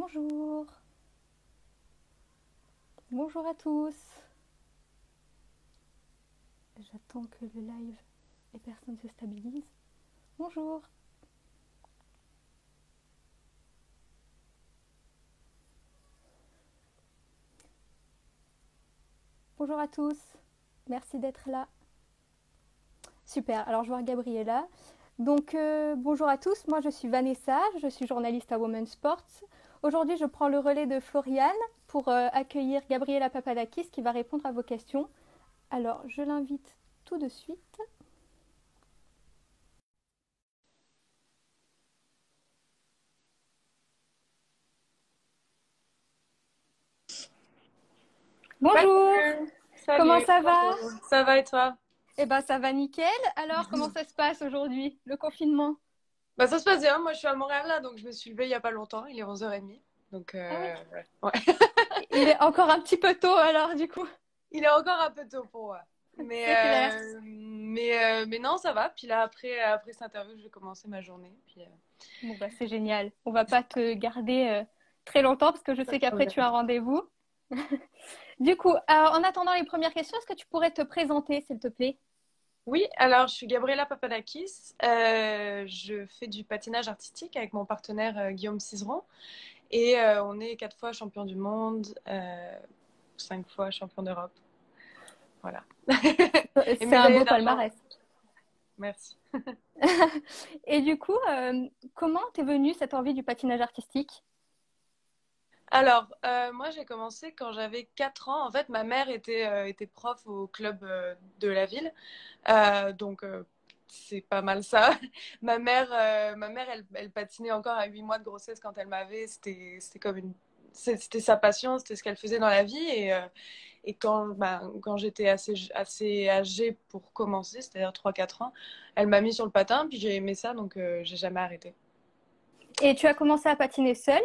Bonjour, bonjour à tous. J'attends que le live et personne se stabilise. Bonjour. Bonjour à tous. Merci d'être là. Super. Alors je vois Gabriella. Donc bonjour à tous. Moi je suis Vanessa. Je suis journaliste à Women's Sports. Aujourd'hui je prends le relais de Floriane pour accueillir Gabriella Papadakis qui va répondre à vos questions. Alors je l'invite tout de suite. Bonjour. Salut, Comment salut, ça va? bonjour. Ça va et toi? Eh ben ça va nickel. Alors comment ça se passe aujourd'hui, le confinement? Bah ça se passe bien, moi je suis à Montréal là, donc je me suis levée il y a pas longtemps, il est 11h30. Donc Ah oui. ouais. Ouais. Il est encore un petit peu tôt alors du coup. Il est encore un peu tôt pour moi. C'est clair. Mais non, ça va. Puis là, après cette interview, je vais commencer ma journée. Puis, Bon bah c'est génial. On va pas te garder très longtemps parce que je pas de sais qu'après tu as problème. un rendez-vous. Du coup, en attendant les premières questions, est-ce que tu pourrais te présenter s'il te plaît? Oui, alors je suis Gabriella Papadakis. Je fais du patinage artistique avec mon partenaire Guillaume Cizeron. Et on est 4 fois champion du monde, 5 fois champion d'Europe. Voilà. Et C'est un médaillé beau d'argent. palmarès. Merci. Et du coup, comment t'es venue cette envie du patinage artistique? Alors, moi, j'ai commencé quand j'avais 4 ans. En fait, ma mère était prof au club de la ville. Donc, c'est pas mal ça. Ma mère elle patinait encore à 8 mois de grossesse quand elle m'avait. C'était comme c'était sa passion, c'était ce qu'elle faisait dans la vie. Et quand j'étais assez âgée pour commencer, c'est-à-dire 3 4 ans, elle m'a mis sur le patin, puis j'ai aimé ça, donc j'ai jamais arrêté. Et tu as commencé à patiner seule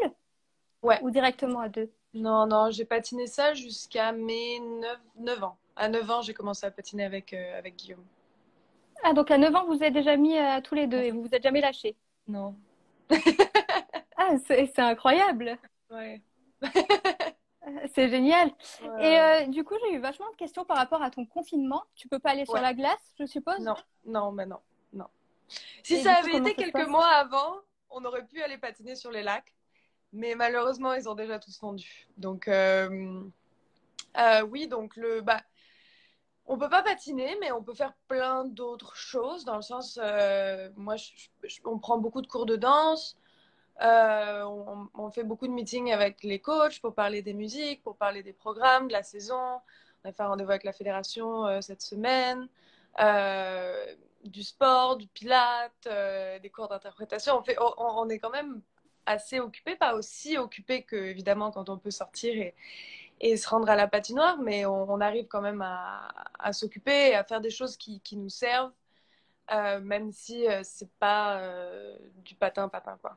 Ouais. ou directement à deux? Non, non, j'ai patiné ça jusqu'à mes 9 ans. À 9 ans, j'ai commencé à patiner avec Guillaume. Ah donc à 9 ans, vous vous êtes déjà mis tous les deux et vous vous êtes jamais lâchés. Non. Ah, c'est incroyable. Ouais. C'est génial. Ouais, Et ouais. du coup, j'ai eu vachement de questions par rapport à ton confinement. Tu peux pas aller sur Ouais. la glace, je suppose? Non, non, mais non, non. Si Et ça du coup, avait comment été ça se quelques passe? mois avant, on aurait pu aller patiner sur les lacs. Mais malheureusement, ils ont déjà tous fondu. Donc, oui, donc on peut pas patiner, mais on peut faire plein d'autres choses. Dans le sens, moi, on prend beaucoup de cours de danse. On fait beaucoup de meetings avec les coachs pour parler des musiques, pour parler des programmes, de la saison. On a fait un rendez-vous avec la fédération cette semaine. Du sport, du pilates, des cours d'interprétation. On est quand même assez occupé, pas aussi occupé que évidemment quand on peut sortir et se rendre à la patinoire, mais on arrive quand même à s'occuper et à faire des choses qui nous servent, même si c'est pas du patin-patin, quoi.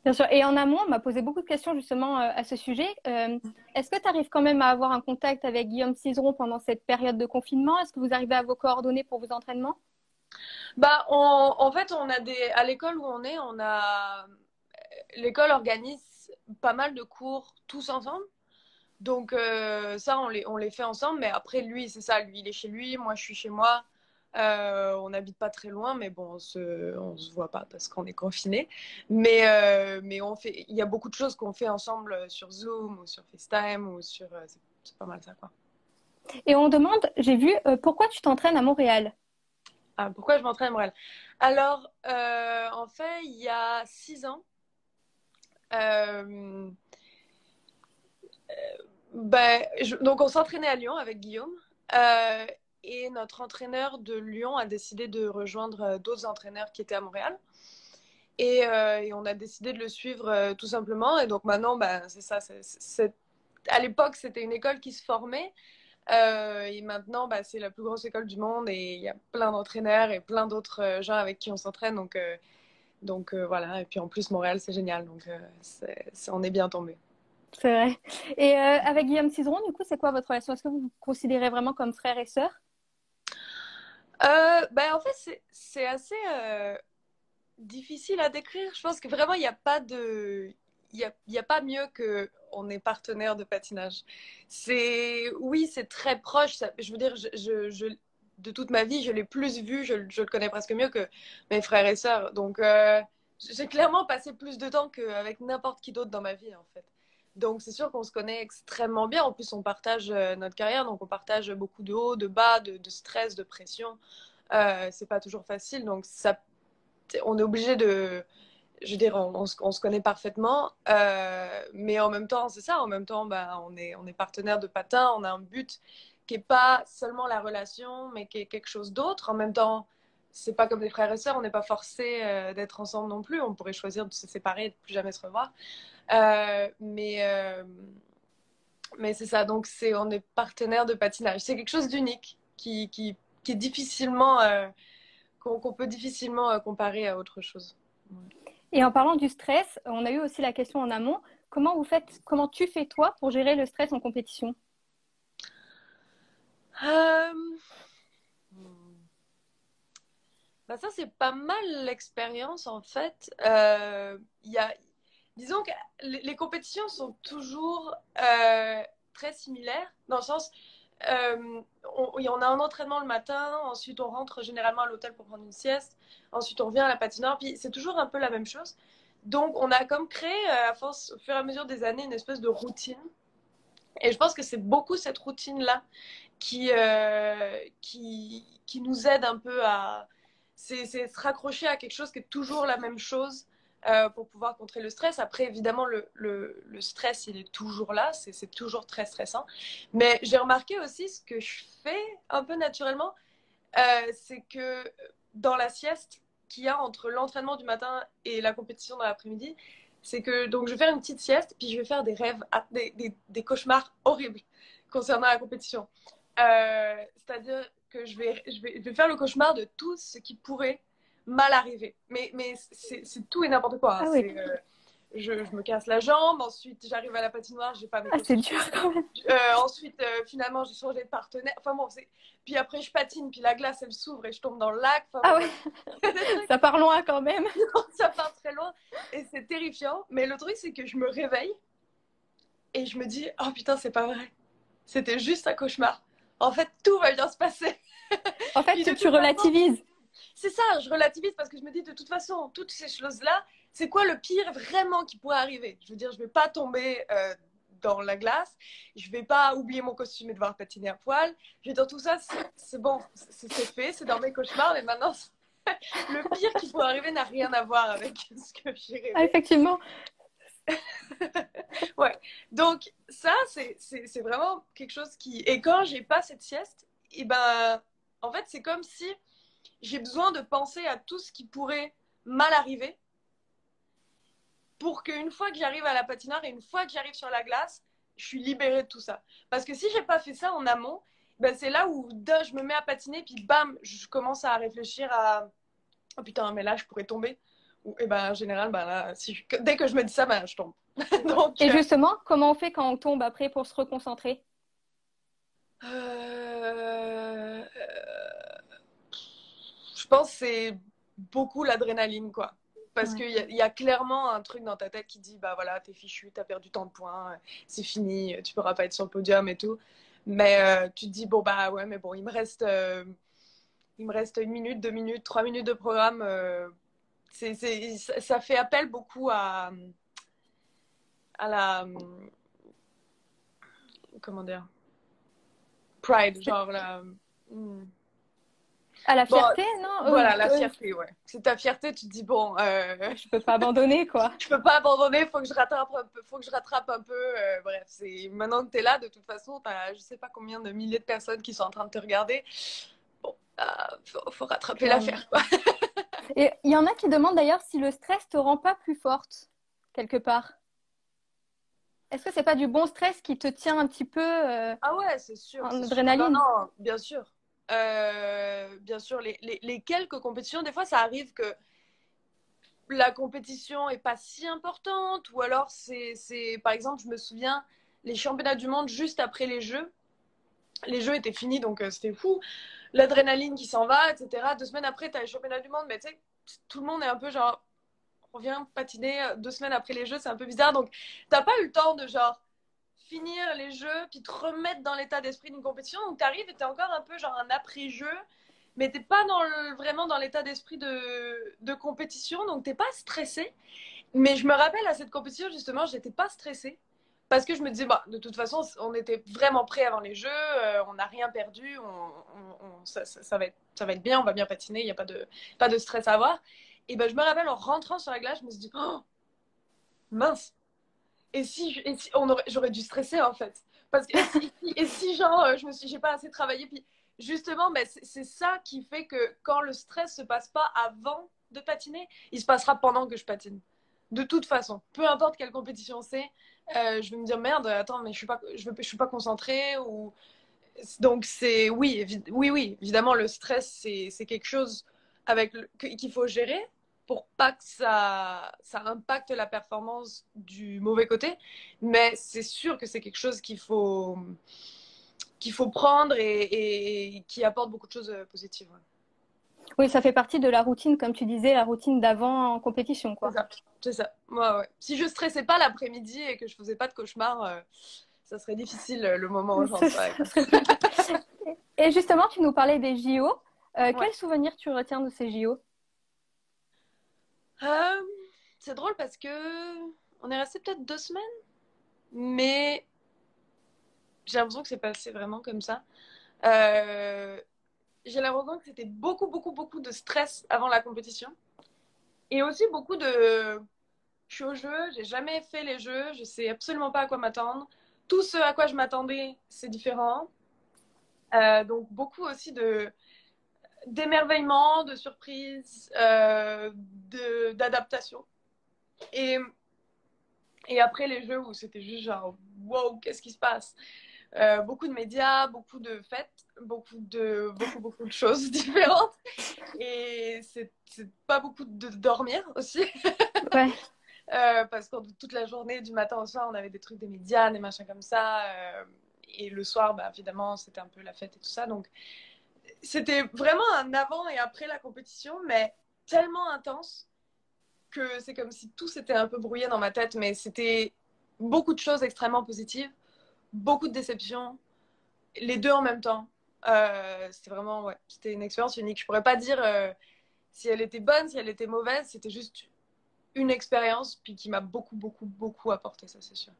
Bien sûr. Et en amont, on m'a posé beaucoup de questions justement à ce sujet. Est-ce que tu arrives quand même à avoir un contact avec Guillaume Cizeron pendant cette période de confinement? Est-ce que vous arrivez à vos coordonnées pour vos entraînements? En fait, à l'école où on est, l'école organise pas mal de cours tous ensemble. Donc ça, on les fait ensemble. Mais après, lui, c'est ça. Lui, il est chez lui. Moi, je suis chez moi. On n'habite pas très loin, mais bon, on se voit pas parce qu'on est confinés. Mais il y a beaucoup de choses qu'on fait ensemble sur Zoom ou sur FaceTime ou c'est pas mal ça, quoi. Et on demande, j'ai vu, pourquoi tu t'entraînes à Montréal? Ah, pourquoi je m'entraîne à Montréal? Alors, en fait, il y a 6 ans, euh, donc on s'entraînait à Lyon avec Guillaume. Euh, et notre entraîneur de Lyon a décidé de rejoindre d'autres entraîneurs qui étaient à Montréal. Et on a décidé de le suivre tout simplement. Et donc maintenant, c'est ça. À l'époque, c'était une école qui se formait. Et maintenant, c'est la plus grosse école du monde. Et il y a plein d'entraîneurs et plein d'autres gens avec qui on s'entraîne. Donc, voilà. Et puis en plus, Montréal, c'est génial. Donc on est bien tombé. C'est vrai. Et avec Guillaume Cizeron, du coup, c'est quoi votre relation? Est-ce que vous vous considérez vraiment comme frère et sœur? En fait, c'est assez difficile à décrire. Je pense que vraiment, il n'y a pas de. y a pas mieux que on est partenaire de patinage. Oui, c'est très proche. Je veux dire, de toute ma vie, je l'ai plus vu, je le connais presque mieux que mes frères et sœurs. Donc, j'ai clairement passé plus de temps qu'avec n'importe qui d'autre dans ma vie, en fait. Donc, c'est sûr qu'on se connaît extrêmement bien. En plus, on partage notre carrière, donc on partage beaucoup de hauts, de bas, de stress, de pression. C'est pas toujours facile, donc on est obligé de, je veux dire, on se connaît parfaitement, mais en même temps, c'est ça, en même temps, bah, on est partenaire de patin, on a un but qui n'est pas seulement la relation, mais qui est quelque chose d'autre. En même temps, c'est pas comme des frères et sœurs, on n'est pas forcé d'être ensemble non plus, on pourrait choisir de se séparer et de plus jamais se revoir. Euh, mais euh, mais c'est ça, donc on est partenaire de patinage. C'est quelque chose d'unique qui est difficilement, qu'on peut difficilement comparer à autre chose. Ouais. Et en parlant du stress, on a eu aussi la question en amont. Comment tu fais toi pour gérer le stress en compétition? Euh, Bah ça, c'est pas mal l'expérience en fait. Disons que les compétitions sont toujours très similaires dans le sens, on a un entraînement le matin, ensuite on rentre généralement à l'hôtel pour prendre une sieste, ensuite on revient à la patinoire, puis c'est toujours un peu la même chose. Donc on a comme créé, à force, au fur et à mesure des années, une espèce de routine. Et je pense que c'est beaucoup cette routine-là qui nous aide un peu à c'est se raccrocher à quelque chose qui est toujours la même chose pour pouvoir contrer le stress. Après, évidemment, le stress, il est toujours là, c'est toujours très stressant. Mais j'ai remarqué aussi ce que je fais un peu naturellement, c'est que dans la sieste qu'il y a entre l'entraînement du matin et la compétition dans l'après-midi, c'est que donc je vais faire une petite sieste, puis je vais faire des rêves, des cauchemars horribles concernant la compétition. C'est-à-dire que je vais faire le cauchemar de tout ce qui pourrait mal arriver. Mais c'est tout et n'importe quoi. Hein. Ah oui, Je me casse la jambe, ensuite j'arrive à la patinoire, j'ai pas mes ah, c'est costumes. dur quand même. Ensuite, finalement, j'ai changé de partenaire. Enfin bon, puis après, je patine, puis la glace, elle s'ouvre et je tombe dans le lac. Enfin Ah bon, oui, des trucs, ça part loin quand même. ça part très loin et c'est terrifiant. Mais le truc, c'est que je me réveille et je me dis, oh putain, c'est pas vrai. C'était juste un cauchemar. En fait, tout va bien se passer. En fait, Puis de tu toute façon, relativises. c'est ça, je relativise parce que je me dis, de toute façon, toutes ces choses-là, c'est quoi le pire vraiment qui pourrait arriver? Je veux dire, je vais pas tomber dans la glace, je vais pas oublier mon costume et devoir patiner à poil. Je veux dire, tout ça, c'est bon, c'est fait, c'est dans mes cauchemars, mais maintenant, le pire qui pourrait arriver n'a rien à voir avec ce que j'ai Ah, rêvé. effectivement. Ouais, donc ça, c'est vraiment quelque chose qui... Et quand j'ai pas cette sieste, et ben, en fait, c'est comme si j'ai besoin de penser à tout ce qui pourrait mal arriver pour qu'une fois que j'arrive à la patinoire et une fois que j'arrive sur la glace, je suis libérée de tout ça. Parce que si j'ai pas fait ça en amont, ben c'est là où je me mets à patiner, puis bam, je commence à réfléchir à oh putain, mais là je pourrais tomber. Et ben en général, ben là, dès que je me dis ça, ben je tombe. Donc, Et justement, comment on fait quand on tombe après pour se reconcentrer? euh, je pense que c'est beaucoup l'adrénaline, quoi. Parce Ouais. qu'il y a clairement un truc dans ta tête qui dit, bah voilà, t'es fichu, t'as perdu tant de points, c'est fini, tu pourras pas être sur le podium et tout. Mais tu te dis, bon, bah ouais, mais bon, il me reste 1 minute, 2 minutes, 3 minutes de programme. Ça fait appel beaucoup à la, comment dire, pride, genre la... À la Bon, fierté, non? voilà, la fierté, ouais. C'est ta fierté, tu te dis, bon, Je peux pas abandonner, quoi. je peux pas abandonner, faut que je rattrape un peu, faut que je rattrape un peu. Bref, maintenant que tu es là, de toute façon, tu as je sais pas combien de milliers de personnes qui sont en train de te regarder. Bon, faut rattraper Clairement. l'affaire, quoi. Et il y en a qui demandent d'ailleurs si le stress te rend pas plus forte, quelque part. Est-ce que c'est pas du bon stress qui te tient un petit peu Ah ouais, c'est sûr, en c'est sûr. Non, adrénaline? non, bien sûr. Bien sûr, les quelques compétitions, des fois, ça arrive que la compétition est pas si importante, ou alors par exemple, je me souviens, les championnats du monde juste après les jeux étaient finis, donc c'était fou. L'adrénaline qui s'en va, etc. 2 semaines après, tu as les championnats du monde, mais tu sais, tout le monde est un peu genre, on vient patiner 2 semaines après les Jeux, c'est un peu bizarre. Donc, t'as pas eu le temps de genre finir les Jeux, puis te remettre dans l'état d'esprit d'une compétition. Donc, t'arrives et t'es encore un peu genre un après-jeu, mais t'es pas vraiment dans l'état d'esprit de compétition, donc t'es pas stressé. Mais je me rappelle à cette compétition, justement, j'étais pas stressée. Parce que je me disais, bah, de toute façon, on était vraiment prêts avant les Jeux, on n'a rien perdu, ça va être bien, on va bien patiner, il n'y a pas de stress à avoir. Et ben, je me rappelle en rentrant sur la glace, je me suis dit, oh, mince, j'aurais dû stresser en fait. Parce que, et si genre, j'ai pas assez travaillé, puis justement, ben, c'est ça qui fait que quand le stress se passe pas avant de patiner, il se passera pendant que je patine. De toute façon, peu importe quelle compétition c'est, je vais me dire merde, attends, mais je suis pas concentrée ou donc c'est oui, évidemment le stress c'est quelque chose qu'il faut gérer pour pas que ça impacte la performance du mauvais côté, mais c'est sûr que c'est quelque chose qu'il faut prendre et qui apporte beaucoup de choses positives. Ouais. Oui, ça fait partie de la routine, comme tu disais, la routine d'avant en compétition, C'est quoi. ça, c'est ça. Ouais. Si je stressais pas l'après-midi et que je faisais pas de cauchemar, ça serait difficile le moment où j'en serais. Ça serait plus- Et justement, tu nous parlais des JO. Ouais. Quel souvenir tu retiens de ces JO? Euh, c'est drôle parce que on est resté peut-être 2 semaines, mais j'ai l'impression que c'est passé vraiment comme ça. Euh, j'ai l'impression que c'était beaucoup, beaucoup, beaucoup de stress avant la compétition. Et aussi beaucoup de... Je suis au jeu, j'ai jamais fait les jeux, je sais absolument pas à quoi m'attendre. Tout ce à quoi je m'attendais, c'est différent. Donc beaucoup aussi d'émerveillement, de surprise, d'adaptation. Et, et après les jeux où c'était juste genre, wow, qu'est-ce qui se passe? Beaucoup de médias, beaucoup de fêtes, beaucoup de choses différentes. Et c'est pas beaucoup de dormir aussi. Ouais. Parce que toute la journée, du matin au soir, on avait des trucs des médias, des machins comme ça. Et le soir, bah, évidemment, c'était un peu la fête et tout ça. Donc, c'était vraiment un avant et après la compétition, mais tellement intense que c'est comme si tout s'était un peu brouillé dans ma tête. Mais c'était beaucoup de choses extrêmement positives, beaucoup de déceptions, les deux en même temps. C'était vraiment, ouais, c'était une expérience unique. Je pourrais pas dire si elle était bonne, si elle était mauvaise. C'était juste une expérience puis qui m'a beaucoup, beaucoup, beaucoup apporté, ça c'est sûr.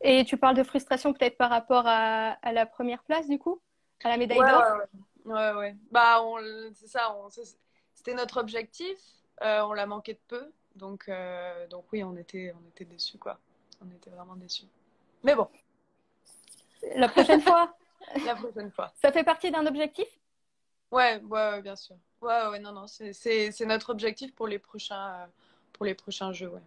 Et tu parles de frustration peut-être par rapport à la première place, du coup, à la médaille Ouais, d'or? ouais. Bah, c'est ça, c'était notre objectif. On l'a manqué de peu. Donc oui, on était déçus, quoi. On était vraiment déçus. Mais bon, La prochaine fois, la prochaine fois. ça fait partie d'un objectif? Ouais, bien sûr. Ouais, non, non, c'est notre objectif pour les prochains jeux, ouais.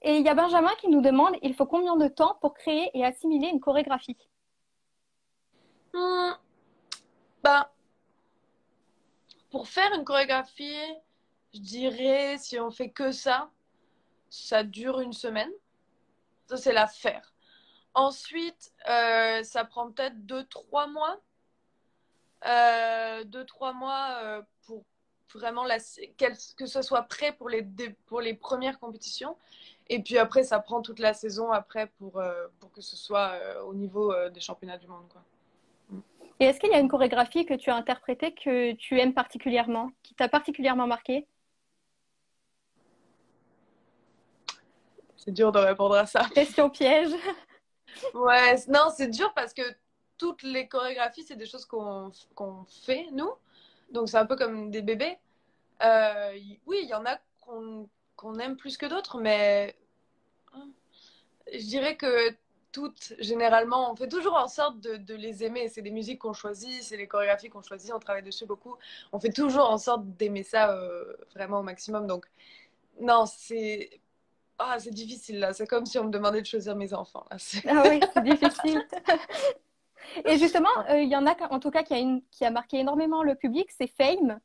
Et il y a Benjamin qui nous demande, il faut combien de temps pour créer et assimiler une chorégraphie? Hmm, bah, pour faire une chorégraphie, je dirais, si on fait que ça dure une semaine. Ça, c'est la faire. Ensuite, ça prend peut-être 2, 3 mois. 2, 3 mois pour vraiment que ce soit prêt pour les premières compétitions. Et puis après, ça prend toute la saison après pour que ce soit au niveau des championnats du monde, quoi. Et est-ce qu'il y a une chorégraphie que tu as interprétée que tu aimes particulièrement, qui t'a particulièrement marqué? C'est dur de répondre à ça. Question piège. Ouais, non, c'est dur parce que toutes les chorégraphies, c'est des choses qu'on fait, nous. Donc c'est un peu comme des bébés. Oui, il y en a qu'on aime plus que d'autres, mais je dirais que toutes, généralement, on fait toujours en sorte de les aimer. C'est des musiques qu'on choisit, c'est les chorégraphies qu'on choisit, on travaille dessus beaucoup. On fait toujours en sorte d'aimer ça vraiment au maximum. Donc, non, c'est difficile là. C'est comme si on me demandait de choisir mes enfants. Là. Ah oui, c'est difficile. Et justement, il y en a en tout cas qui a marqué énormément le public, c'est Fame.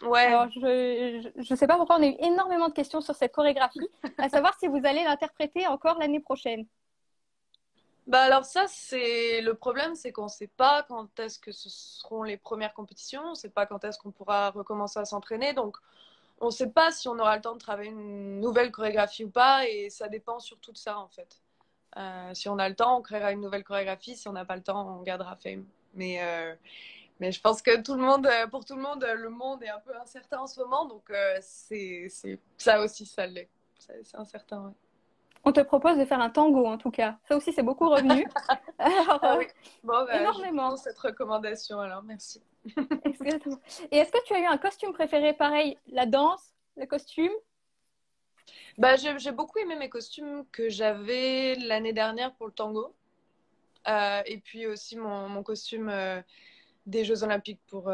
Ouais. Alors, je sais pas pourquoi on a eu énormément de questions sur cette chorégraphie, à savoir si vous allez l'interpréter encore l'année prochaine. Bah alors ça, c'est le problème, c'est qu'on ne sait pas quand est-ce que ce seront les premières compétitions, on ne sait pas quand est-ce qu'on pourra recommencer à s'entraîner. Donc, on ne sait pas si on aura le temps de travailler une nouvelle chorégraphie ou pas, et ça dépend surtout de ça en fait. Si on a le temps, on créera une nouvelle chorégraphie. Si on n'a pas le temps, on gardera Fame. Mais je pense que pour tout le monde, le monde est un peu incertain en ce moment, donc c'est ça aussi, ça l'est. C'est incertain, ouais. On te propose de faire un tango en tout cas. Ça aussi, c'est beaucoup revenu. Alors, Ah oui. Bon, bah, je prends énormément. cette recommandation alors, merci. Exactement. Et est-ce que tu as eu un costume préféré? Pareil, la danse, le costume? Bah, j'ai beaucoup aimé mes costumes que j'avais l'année dernière pour le tango. Et puis aussi mon costume des Jeux Olympiques pour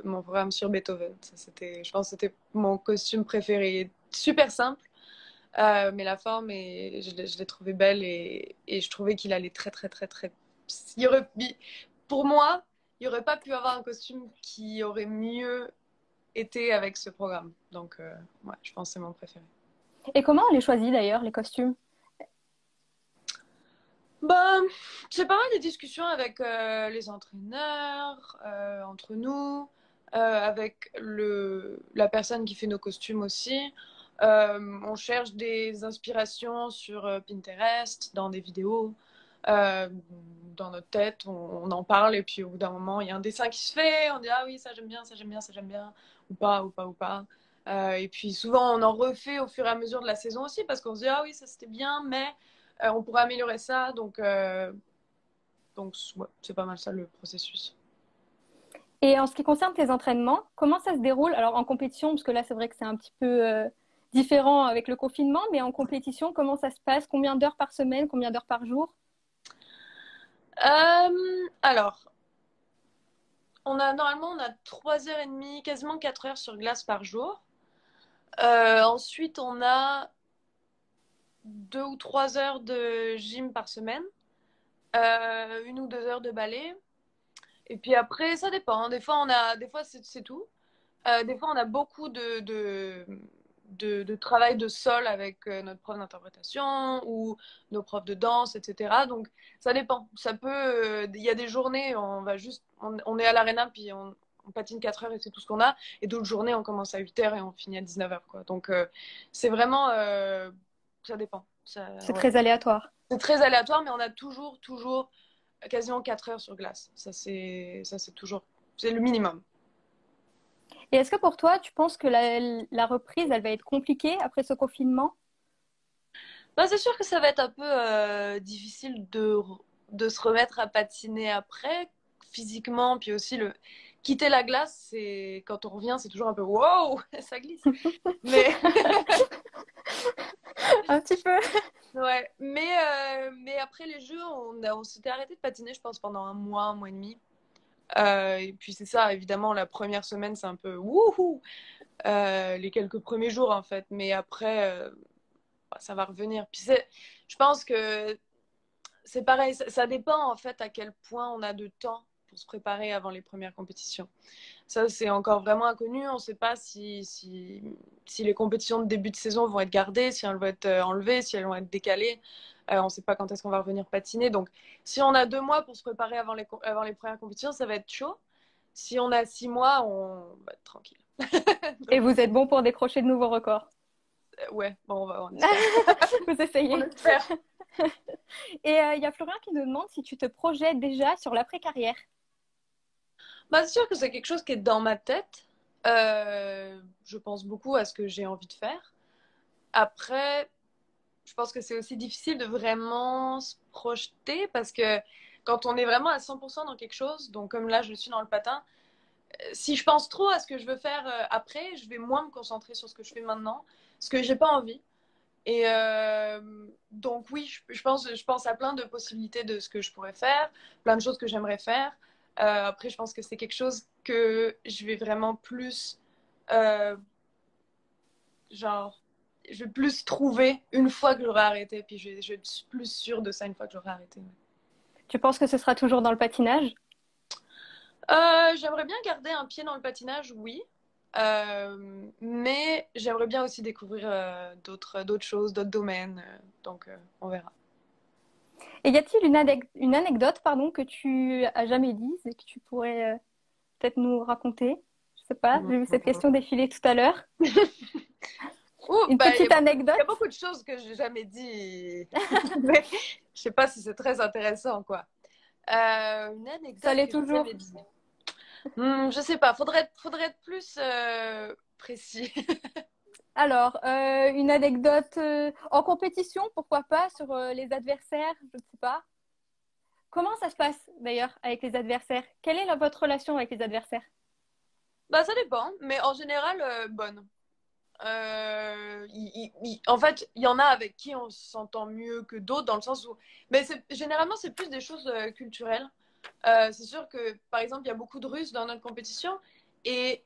mon programme sur Beethoven. Ça, je pense que c'était mon costume préféré. Super simple, mais la forme, je l'ai trouvé belle et je trouvais qu'il allait très, très, très, très. Pour moi, il n'y aurait pas pu avoir un costume qui aurait mieux été avec ce programme. Donc, ouais, je pense que c'est mon préféré. Et comment on les choisit d'ailleurs, les costumes? Ben, c'est pas mal des discussions avec les entraîneurs, entre nous, avec la personne qui fait nos costumes aussi. On cherche des inspirations sur Pinterest, dans des vidéos. Euh, dans notre tête, on en parle et puis au bout d'un moment, il y a un dessin qui se fait. On dit ah oui, ça j'aime bien, ça j'aime bien, ça j'aime bien, ou pas, ou pas, ou pas. Et puis souvent, on en refait au fur et à mesure de la saison aussi parce qu'on se dit ah oui, ça c'était bien, mais on pourrait améliorer ça. Donc ouais, c'est pas mal ça le processus. Et en ce qui concerne tes entraînements, comment ça se déroule? Alors en compétition, parce que là c'est vrai que c'est un petit peu différent avec le confinement, mais en compétition, comment ça se passe? Combien d'heures par semaine? Combien d'heures par jour? Alors, normalement on a 3h30, quasiment 4 heures sur glace par jour. Ensuite, on a 2 ou 3 heures de gym par semaine, 1 ou 2 heures de ballet. Et puis après, ça dépend. Des fois c'est tout. Des fois, on a beaucoup de travail de sol avec notre prof d'interprétation ou nos profs de danse, etc. Donc, ça dépend. Il y a des journées, on est à l'aréna, puis on patine 4 heures et c'est tout ce qu'on a. Et d'autres journées, on commence à 8 heures et on finit à 19 heures, quoi. Donc, c'est vraiment, ça dépend. C'est Ouais. très aléatoire. C'est très aléatoire, mais on a toujours quasiment 4 heures sur glace. Ça, c'est toujours, c'est le minimum. Et est-ce que pour toi, tu penses que la reprise, elle va être compliquée après ce confinement? Bah, c'est sûr que ça va être un peu difficile de se remettre à patiner après, physiquement, puis aussi quitter la glace, c'est quand on revient, c'est toujours un peu wow, ça glisse. Mais Un petit peu. ouais, mais après les jeux, on s'était arrêté de patiner, je pense, pendant un mois et demi. Et puis c'est ça, évidemment, la première semaine, c'est un peu wouhou, les quelques premiers jours en fait, mais après, bah, ça va revenir. Je pense que c'est pareil, ça dépend en fait à quel point on a de temps pour se préparer avant les premières compétitions. Ça, c'est encore vraiment inconnu. On ne sait pas si les compétitions de début de saison vont être gardées, si elles vont être enlevées, si elles vont être décalées. On ne sait pas quand est-ce qu'on va revenir patiner. Donc, si on a 2 mois pour se préparer avant les premières compétitions, ça va être chaud. Si on a 6 mois, on va être tranquille. Et Donc, vous êtes bon pour décrocher de nouveaux records. ouais, bon, on espère. Vous On essayez. espère. Et il y a Florian qui nous demande si tu te projettes déjà sur l'après-carrière. Bah, c'est sûr que c'est quelque chose qui est dans ma tête. Je pense beaucoup à ce que j'ai envie de faire. Après, je pense que c'est aussi difficile de vraiment se projeter parce que quand on est vraiment à 100% dans quelque chose, donc comme là je suis dans le patin, si je pense trop à ce que je veux faire après, je vais moins me concentrer sur ce que je fais maintenant, ce que j'ai pas envie. Et donc oui, je pense à plein de possibilités de ce que je pourrais faire, plein de choses que j'aimerais faire. Après, je pense que c'est quelque chose que je vais vraiment plus, euh, genre, je vais plus trouver une fois que j'aurai arrêté. Puis je vais être plus sûre de ça une fois que j'aurai arrêté. Ouais. Tu penses que ce sera toujours dans le patinage? J'aimerais bien garder un pied dans le patinage, oui. Mais j'aimerais bien aussi découvrir d'autres choses, d'autres domaines. Donc, on verra. Et y a-t-il une anecdote, pardon, que tu as jamais dite et que tu pourrais peut-être nous raconter? sais pas, j'ai vu cette question défiler tout à l'heure. Une Bah, petite il y a anecdote. beaucoup de choses que j'ai jamais dit. Mais je sais pas si c'est très intéressant, quoi. Une Ça anecdote l'est que j'ai toujours. jamais dit. Je sais pas, faudrait être plus précis. Alors, une anecdote en compétition, pourquoi pas, sur les adversaires, je ne sais pas. Comment ça se passe d'ailleurs avec les adversaires? Quelle est votre relation avec les adversaires? Bah, ça dépend, mais en général, bonne. En fait, il y en a avec qui on s'entend mieux que d'autres, dans le sens où. Mais généralement, c'est plus des choses culturelles. C'est sûr que, par exemple, il y a beaucoup de Russes dans notre compétition et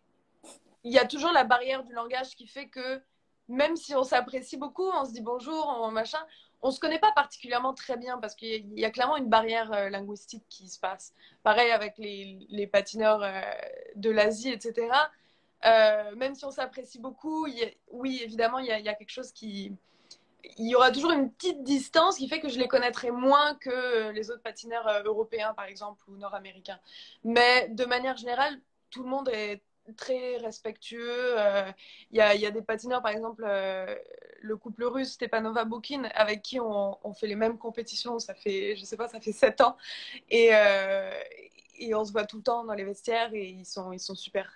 il y a toujours la barrière du langage qui fait que même si on s'apprécie beaucoup, on se dit bonjour, machin, on se connaît pas particulièrement très bien parce qu'il y a clairement une barrière linguistique qui se passe. Pareil avec les patineurs de l'Asie, etc. Même si on s'apprécie beaucoup, oui, évidemment, il y a quelque chose qui. Il y aura toujours une petite distance qui fait que je les connaîtrai moins que les autres patineurs européens, par exemple, ou nord-américains. Mais de manière générale, tout le monde est très respectueux. Il y a des patineurs, par exemple, le couple russe, Stepanova Bukin, avec qui on fait les mêmes compétitions. Ça fait, je sais pas, ça fait 7 ans. Et on se voit tout le temps dans les vestiaires et ils sont super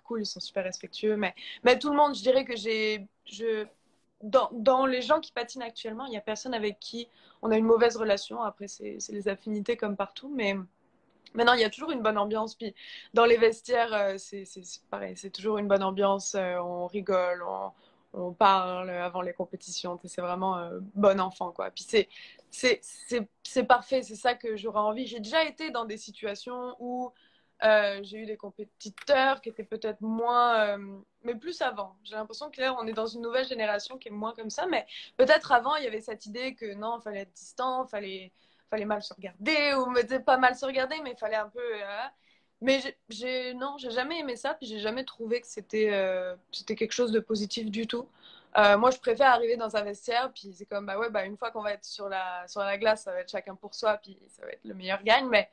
cool, ils sont super respectueux. Mais tout le monde, je dirais que dans les gens qui patinent actuellement, il n'y a personne avec qui on a une mauvaise relation. Après, c'est les affinités comme partout. Mais non, il y a toujours une bonne ambiance. Puis dans les vestiaires, c'est pareil, c'est toujours une bonne ambiance. On rigole, on parle avant les compétitions. C'est vraiment bon enfant, quoi. Puis c'est parfait, c'est ça que j'aurais envie. J'ai déjà été dans des situations où j'ai eu des compétiteurs qui étaient peut-être moins, mais plus avant. J'ai l'impression que là, on est dans une nouvelle génération qui est moins comme ça, mais peut-être avant, il y avait cette idée que non, il fallait être distant, fallait mal se regarder, ou pas mal se regarder, mais il fallait un peu. Mais non, j'ai jamais aimé ça, puis j'ai jamais trouvé que c'était quelque chose de positif du tout. Moi, je préfère arriver dans un vestiaire, puis c'est comme, bah ouais, bah une fois qu'on va être sur la glace, ça va être chacun pour soi, puis ça va être le meilleur gagne. Mais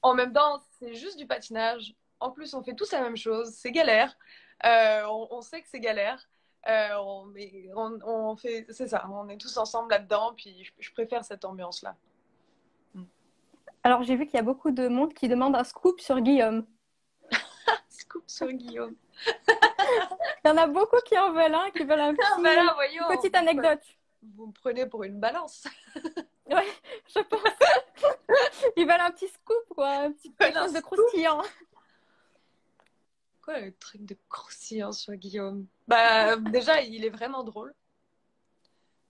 en même temps, c'est juste du patinage. En plus, on fait tous la même chose. C'est galère. On sait que c'est galère. On fait, c'est ça. On est tous ensemble là-dedans. Puis je préfère cette ambiance-là. Alors, j'ai vu qu'il y a beaucoup de monde qui demande un scoop sur Guillaume. Scoop sur Guillaume. Il y en a beaucoup qui en veulent un, qui veulent Ah, bah là, voyons, une petite anecdote. vous me prenez pour une balance. Ouais, je pense. Ils veulent un petit scoop, quoi, quelque chose de croustillant. Quoi le truc de croustillant sur Guillaume? Bah déjà, il est vraiment drôle.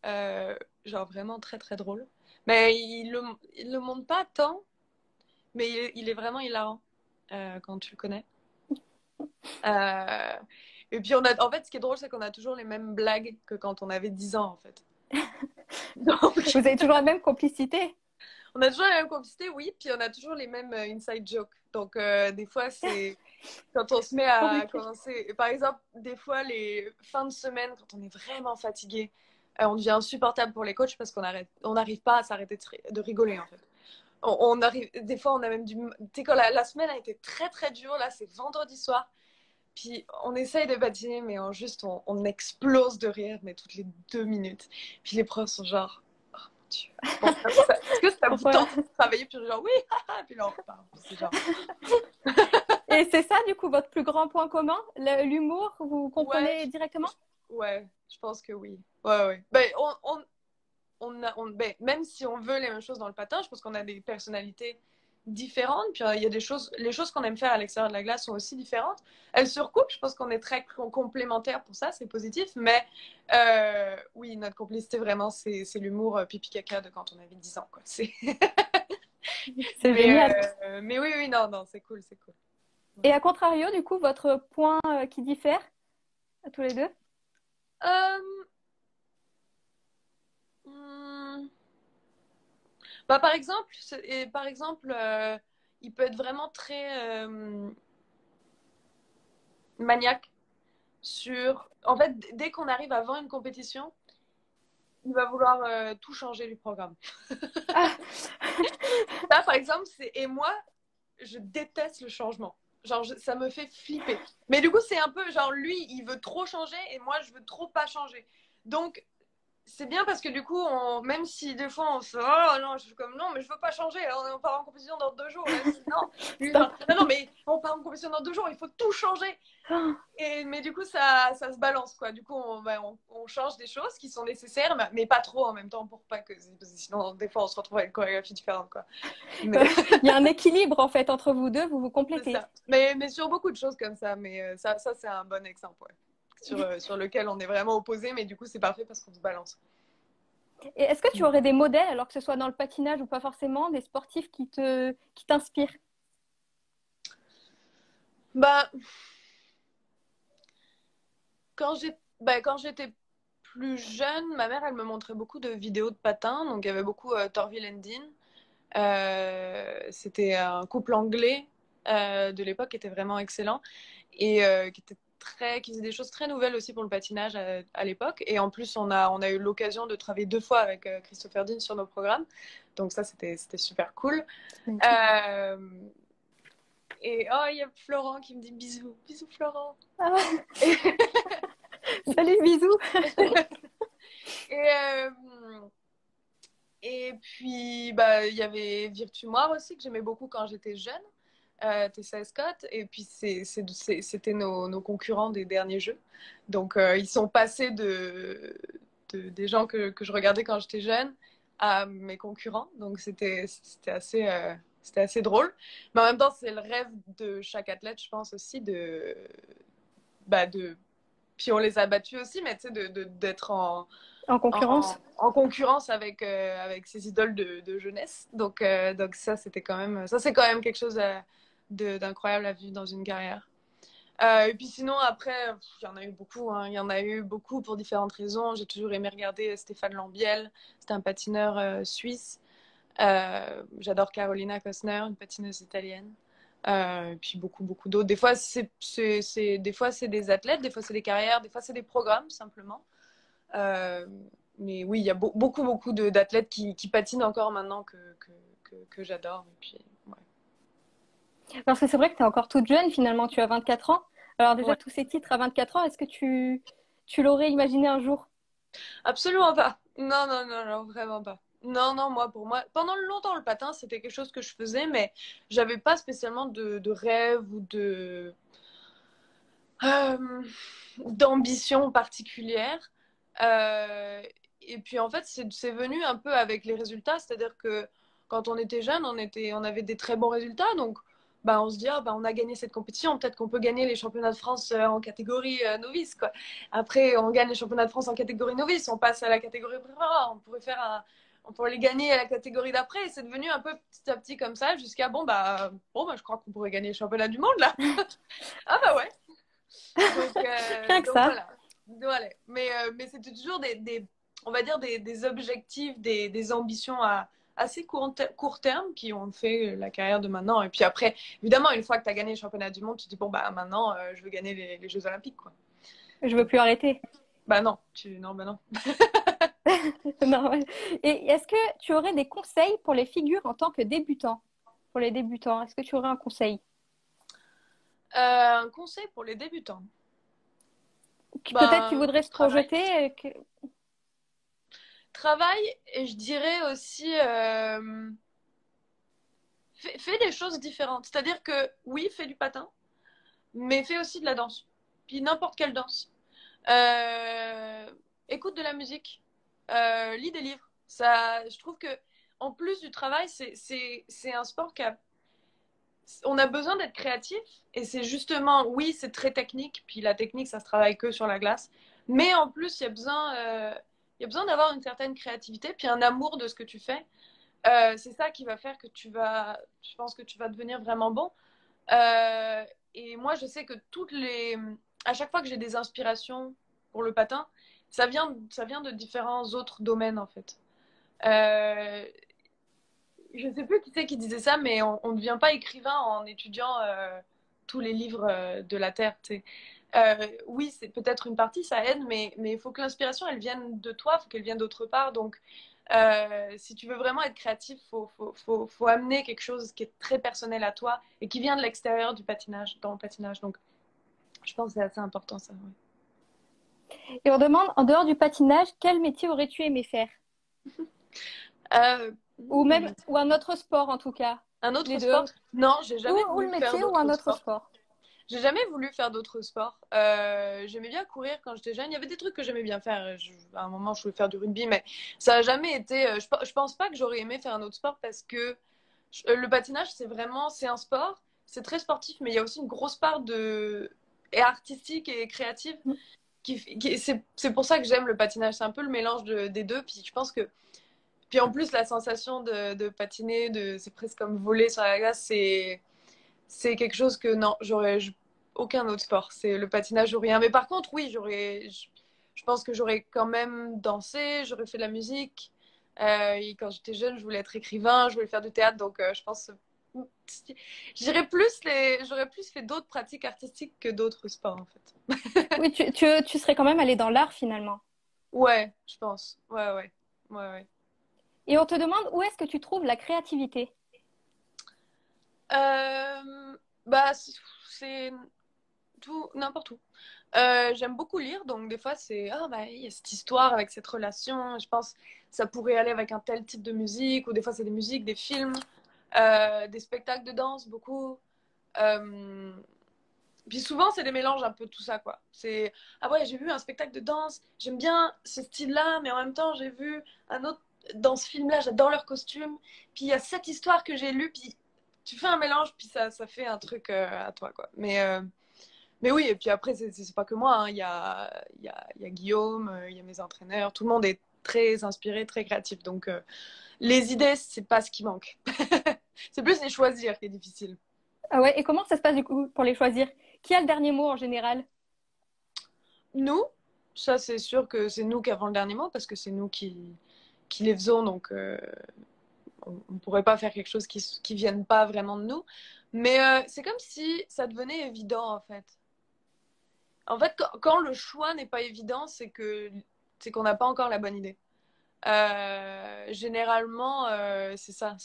Genre vraiment très très drôle. Mais il le montre pas tant, mais il est vraiment hilarant quand tu le connais. Euh, et puis en fait, ce qui est drôle, c'est qu'on a toujours les mêmes blagues que quand on avait 10 ans, en fait. Donc, Vous avez toujours la même complicité. on a toujours la même complicité, oui, puis on a toujours les mêmes inside jokes. Donc, des fois, c'est quand on se met à commencer. Par exemple, des fois, les fins de semaine, quand on est vraiment fatigué, on devient insupportable pour les coachs parce on n'arrive pas à s'arrêter de rigoler, en fait. On arrive, des fois, on a même du. Tu sais, quand la semaine a été très très dure, là, c'est vendredi soir. Puis on essaye de patiner, mais on explose de rire, mais toutes les 2 minutes. Puis les profs sont genre, oh mon Dieu. Bon, est-ce que ça vous Pourquoi? tente de travailler? Puis genre, oui, haha. Puis là, on repart. C'est genre, Et c'est ça, du coup, votre plus grand point commun? L'humour, vous ouais, comprenez directement? ouais, je pense que oui. Ouais, ouais. Ben, ben, même si on veut les mêmes choses dans le patin, je pense qu'on a des personnalités différentes. Puis il y a les choses qu'on aime faire à l'extérieur de la glace sont aussi différentes. Elles se recoupent. Je pense qu'on est très complémentaires pour ça, c'est positif. Mais oui, notre complicité vraiment, c'est l'humour pipi caca de quand on avait 10 ans, quoi. C'est génial. Mais oui, oui, non, non, c'est cool, c'est cool. Et à contrario, du coup, votre point qui diffère à tous les deux? Euh, hmm, Bah, par exemple, il peut être vraiment très maniaque sur. En fait, dès qu'on arrive avant une compétition, il va vouloir tout changer du programme. Ah, Ça, par exemple, et moi, je déteste le changement. genre, ça me fait flipper. Mais du coup, c'est un peu genre, lui, il veut trop changer et moi, je veux trop pas changer. Donc, c'est bien parce que du coup, même si des fois on se oh non, je suis comme non, mais je veux pas changer, on part en compétition dans 2 jours. Là, non, lui, genre, non, non, mais on part en compétition dans 2 jours, il faut tout changer. Mais du coup, ça se balance, quoi. Du coup, on change des choses qui sont nécessaires, mais pas trop en même temps pour pas que. Sinon, des fois, on se retrouve avec une chorégraphie différente, quoi. Mais Il y a un équilibre en fait entre vous deux, vous vous c'est complétez. ça. Mais sur beaucoup de choses comme ça, mais ça c'est un bon exemple, ouais. Sur lequel on est vraiment opposés, mais du coup, c'est parfait parce qu'on se balance. Et est-ce que tu aurais des modèles, alors que ce soit dans le patinage ou pas forcément, des sportifs qui t'inspirent? Bah, quand j'étais plus jeune, ma mère, elle me montrait beaucoup de vidéos de patins. Donc, il y avait beaucoup Thorville and Dean. C'était un couple anglais de l'époque qui était vraiment excellent et qui faisait des choses très nouvelles aussi pour le patinage à l'époque. Et en plus, on a eu l'occasion de travailler 2 fois avec Christopher Dean sur nos programmes. Donc ça, c'était super cool. Euh, et oh, il y a Florent qui me dit bisous. Bisous, Florent. Ah, salut, bisous. Et, euh, et puis, bah, il y avait Virtumoir aussi que j'aimais beaucoup quand j'étais jeune. Tessa et Scott. Et puis, c'était nos concurrents des derniers jeux. Donc, ils sont passés des gens que je regardais quand j'étais jeune à mes concurrents. Donc, c'était assez drôle. Mais en même temps, c'est le rêve de chaque athlète, je pense aussi, de puis on les a battus aussi, mais tu sais, d'être En concurrence? en concurrence avec ses idoles de jeunesse. Donc ça, c'est quand même quelque chose d'incroyable à vivre dans une carrière. Et puis sinon, après, il y en a eu beaucoup. Hein. Il y en a eu beaucoup pour différentes raisons. J'ai toujours aimé regarder Stéphane Lambiel. C'est un patineur suisse. J'adore Carolina Kostner, une patineuse italienne. Et puis beaucoup, beaucoup d'autres. Des fois, des fois, c'est des athlètes, des fois, c'est des carrières, des fois, c'est des programmes, simplement. Euh, mais oui, il y a beaucoup, beaucoup d'athlètes qui patinent encore maintenant que j'adore. Et puis, Parce que c'est vrai que tu es encore toute jeune, finalement, tu as 24 ans. Alors déjà, ouais. tous ces titres à 24 ans, est-ce que tu l'aurais imaginé un jour? Absolument pas. Non, non, non, non, vraiment pas. Non, non, pour moi, pendant longtemps, le patin, c'était quelque chose que je faisais, mais j'avais pas spécialement de rêve ou euh, d'ambition particulière. Euh, et puis en fait, c'est venu un peu avec les résultats, c'est-à-dire que quand on était jeune, on avait des très bons résultats, donc bah, on se dit, ah, bah, on a gagné cette compétition, peut-être qu'on peut gagner les championnats de France en catégorie novice, quoi. Après, on gagne les championnats de France en catégorie novice, on passe à la catégorie prépa, on pourrait les gagner à la catégorie d'après, et c'est devenu un peu petit à petit comme ça, jusqu'à, bon, bah, je crois qu'on pourrait gagner le championnat du monde, là. Ah bah ouais. Rien que Donc ça. voilà. Mais c'était toujours on va dire des objectifs, des ambitions à assez court terme qui ont fait la carrière de maintenant. Et puis après, évidemment, une fois que tu as gagné le championnat du monde, tu te dis, bon, bah maintenant, je veux gagner les Jeux Olympiques, quoi. Je veux plus arrêter. Bah non, non, bah non. Non, ouais. Et est-ce que tu aurais des conseils pour les figures en tant que débutant? Pour les débutants, est-ce que tu aurais un conseil? Un conseil pour les débutants. Peut-être qui Ben, voudraient se travail. projeter. Travail, et je dirais aussi, fais des choses différentes. C'est-à-dire que, oui, fais du patin, mais fais aussi de la danse. Puis n'importe quelle danse. Euh, Écoute de la musique, lis des livres. Ça, je trouve que en plus du travail, c'est un sport on a besoin d'être créatif et c'est justement, oui, c'est très technique. Puis la technique, ça se travaille que sur la glace. Mais en plus, il y a besoin d'avoir une certaine créativité puis un amour de ce que tu fais. C'est ça qui va faire je pense que tu vas devenir vraiment bon. Euh, et moi, je sais que à chaque fois que j'ai des inspirations pour le patin, ça vient de différents autres domaines en fait. Euh, je sais plus qui c'est qui disait ça, mais on ne devient pas écrivain en étudiant tous les livres de la Terre. Tu sais. Oui, c'est peut-être une partie, ça aide, mais il faut que l'inspiration, elle vienne de toi, il faut qu'elle vienne d'autre part. Donc, Si tu veux vraiment être créatif, faut amener quelque chose qui est très personnel à toi et qui vient de l'extérieur du patinage, dans le patinage. Donc, je pense que c'est assez important, ça. Ouais. Et on demande, en dehors du patinage, quel métier aurais-tu aimé faire? Euh, Ou même, hmm, ou un autre sport en tout cas. un autre Les sport? deux. Non, j'ai jamais Ou voulu le faire métier ou un d'autres autre sports. sport. J'ai jamais voulu faire d'autres sports. J'aimais bien courir quand j'étais jeune. Il y avait des trucs que j'aimais bien faire. À un moment, je voulais faire du rugby, mais ça a jamais été. Je pense pas que j'aurais aimé faire un autre sport parce que le patinage, c'est un sport. C'est très sportif, mais il y a aussi une grosse part de et artistique et créative. C'est pour ça que j'aime le patinage. C'est un peu le mélange des deux. Puis je pense que puis en plus la sensation de patiner, c'est presque comme voler sur la glace. C'est quelque chose que non, j'aurais aucun autre sport. C'est le patinage ou rien. Mais par contre, oui, je pense que j'aurais quand même dansé, j'aurais fait de la musique. Et quand j'étais jeune, je voulais être écrivain, je voulais faire du théâtre. Donc, je pense, j'aurais plus fait d'autres pratiques artistiques que d'autres sports, en fait. Oui, tu serais quand même allé dans l'art finalement. Ouais, je pense. Ouais. Et on te demande où est-ce que tu trouves la créativité? Bah, c'est tout, n'importe où. J'aime beaucoup lire, donc des fois c'est ah bah il y a cette histoire avec cette relation. Je pense que ça pourrait aller avec un tel type de musique, ou des fois c'est des musiques, des films, des spectacles de danse, beaucoup. Euh, Puis souvent c'est des mélanges un peu de tout ça quoi. C'est ah ouais j'ai vu un spectacle de danse, j'aime bien ce style-là, mais en même temps j'ai vu un autre dans ce film-là, j'adore leurs costumes. Puis il y a cette histoire que j'ai lue, puis tu fais un mélange, puis ça fait un truc à toi quoi. Mais oui, et puis après, c'est pas que moi. Hein. Il y a Guillaume, il y a mes entraîneurs. Tout le monde est très inspiré, très créatif. Donc, les idées, c'est pas ce qui manque. C'est plus les choisir qui est difficile. Ah ouais, et comment ça se passe du coup pour les choisir? Qui a le dernier mot en général? Nous, ça, c'est sûr que c'est nous qui avons le dernier mot parce que c'est nous qui les faisons. Donc, on ne pourrait pas faire quelque chose qui vienne pas vraiment de nous. Mais c'est comme si ça devenait évident, en fait. En fait, quand le choix n'est pas évident, c'est qu'on n'a pas encore la bonne idée. Généralement, c'est ça.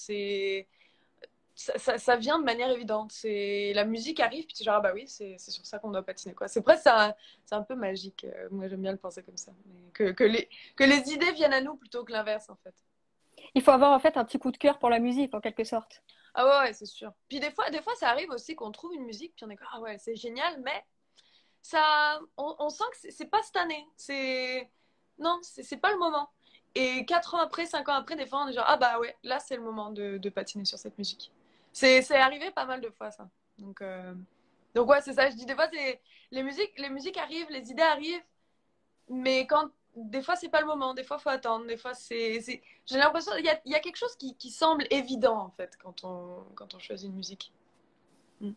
Ça vient de manière évidente. La musique arrive, puis tu es genre, ah bah oui, c'est sur ça qu'on doit patiner, quoi. C'est presque, c'est un peu magique. Moi, j'aime bien le penser comme ça. Mais que les idées viennent à nous plutôt que l'inverse, en fait. Il faut avoir en fait un petit coup de cœur pour la musique en quelque sorte. Ah ouais, c'est sûr. Puis des fois, ça arrive aussi qu'on trouve une musique, puis on est comme, ah ouais, c'est génial, mais on sent que c'est pas cette année. Non, c'est pas le moment. Et 4 ans après, 5 ans après, des fois, on est genre, ah bah ouais, là, c'est le moment de patiner sur cette musique. C'est arrivé pas mal de fois, ça. Donc, euh, donc ouais, c'est ça. Je dis, des fois, les musiques arrivent, les idées arrivent, mais des fois, c'est pas le moment. Des fois, faut attendre. Des fois, j'ai l'impression, il y a quelque chose qui semble évident, en fait, quand on choisit une musique. Mm.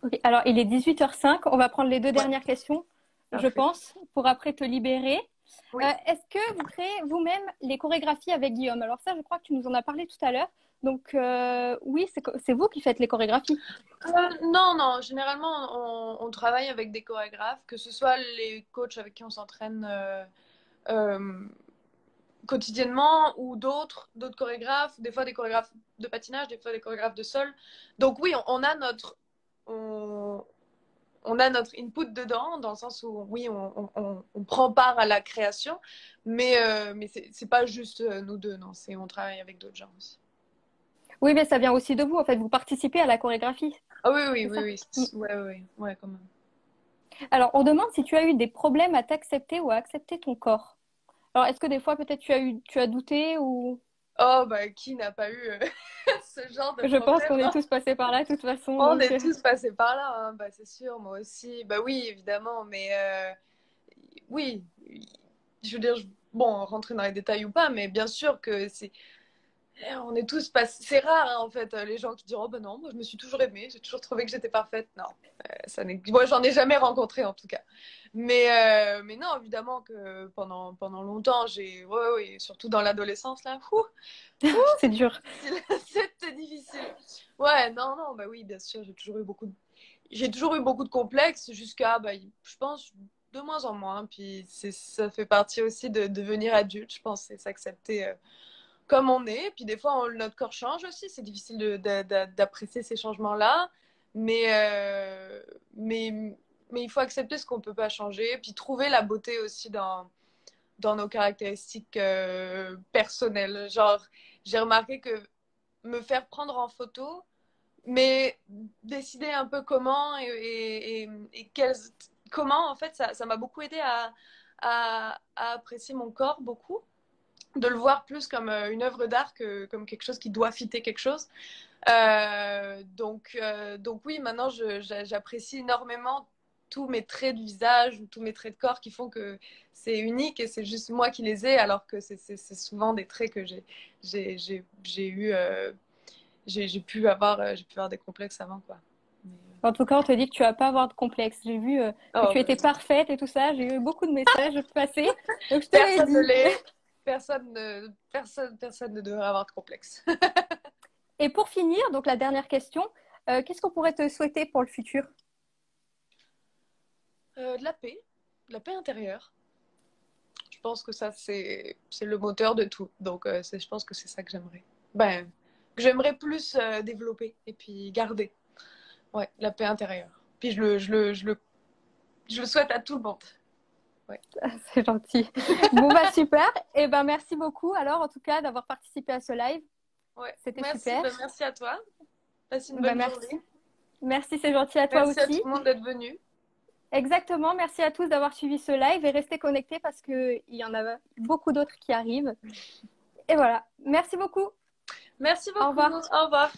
Ok, alors il est 18h05, on va prendre les deux Ouais, dernières questions, je parfait. pense, pour après te libérer. Oui. Est-ce que vous créez vous-même les chorégraphies avec Guillaume? Alors ça, je crois que tu nous en as parlé tout à l'heure. Donc oui, c'est vous qui faites les chorégraphies. Non. Généralement, on travaille avec des chorégraphes, que ce soit les coachs avec qui on s'entraîne euh, quotidiennement ou d'autres chorégraphes, des fois des chorégraphes de patinage, des fois des chorégraphes de sol. Donc oui, on, on a notre input dedans, dans le sens où oui, on prend part à la création, mais c'est pas juste nous deux, non, on travaille avec d'autres gens aussi. Oui, mais ça vient aussi de vous, en fait, vous participez à la chorégraphie, Ah c'est ça? Mm. ouais, quand même. Alors, on demande si tu as eu des problèmes à t'accepter ou à accepter ton corps. Alors, est-ce que des fois, peut-être tu as douté ou... Oh, bah, qui n'a pas eu ce genre de Je pense problème, qu'on est hein? tous passés par là, de toute façon, On donc... est tous passés par là, hein, bah, c'est sûr, moi aussi. Bah oui, évidemment, mais oui, je veux dire, bon, rentrer dans les détails ou pas, mais bien sûr que on est tous passés. C'est rare, hein, en fait, les gens qui diront, oh, bah non, moi je me suis toujours aimée, j'ai toujours trouvé que j'étais parfaite. Non, moi j'en ai jamais rencontré en tout cas. Mais non, évidemment que pendant longtemps, ouais, surtout dans l'adolescence, là, c'est dur. difficile. C'était difficile. Ouais, bah oui, bien sûr, j'ai toujours eu beaucoup de complexes jusqu'à, bah, je pense, de moins en moins. Puis ça fait partie aussi de devenir adulte, je pense, c'est s'accepter comme on est. Puis des fois, notre corps change aussi. C'est difficile d'apprécier ces changements-là. Mais, euh, mais, mais il faut accepter ce qu'on ne peut pas changer. Puis trouver la beauté aussi dans nos caractéristiques personnelles. Genre, j'ai remarqué que me faire prendre en photo, mais décider un peu comment comment, en fait, ça m'a beaucoup aidé à apprécier mon corps beaucoup, de le voir plus comme une œuvre d'art que comme quelque chose qui doit fitter quelque chose. Donc oui, maintenant, j'apprécie énormément tous mes traits de visage ou tous mes traits de corps qui font que c'est unique et c'est juste moi qui les ai, alors que c'est souvent des traits que j'ai eu, j'ai pu avoir des complexes avant, quoi. Mais, En tout cas, on te dit que tu vas pas avoir de complexe. J'ai vu que oh, tu étais bah, parfaite et tout ça. J'ai eu beaucoup de messages passés. Donc, je te l'ai personne ne dit. l'est. Personne ne devrait avoir de complexe. Et pour finir, donc la dernière question, qu'est-ce qu'on pourrait te souhaiter pour le futur? De la paix intérieure. Je pense que ça, c'est le moteur de tout. Donc, je pense que c'est ça que j'aimerais. Ben, que j'aimerais plus développer et puis garder. Ouais, la paix intérieure. Puis je le souhaite à tout le monde. Ouais. C'est gentil. Bon, bah super. Et ben merci beaucoup alors en tout cas d'avoir participé à ce live. Ouais. C'était Merci, super. ben, merci à toi. Passe une Bah bonne merci. journée. Merci, c'est gentil à toi Merci à tout aussi. le monde d'être venu. Exactement. Merci à tous d'avoir suivi ce live et restez connectés parce qu'il y en a beaucoup d'autres qui arrivent. Et voilà. Merci beaucoup. Merci Au beaucoup. revoir. Au revoir.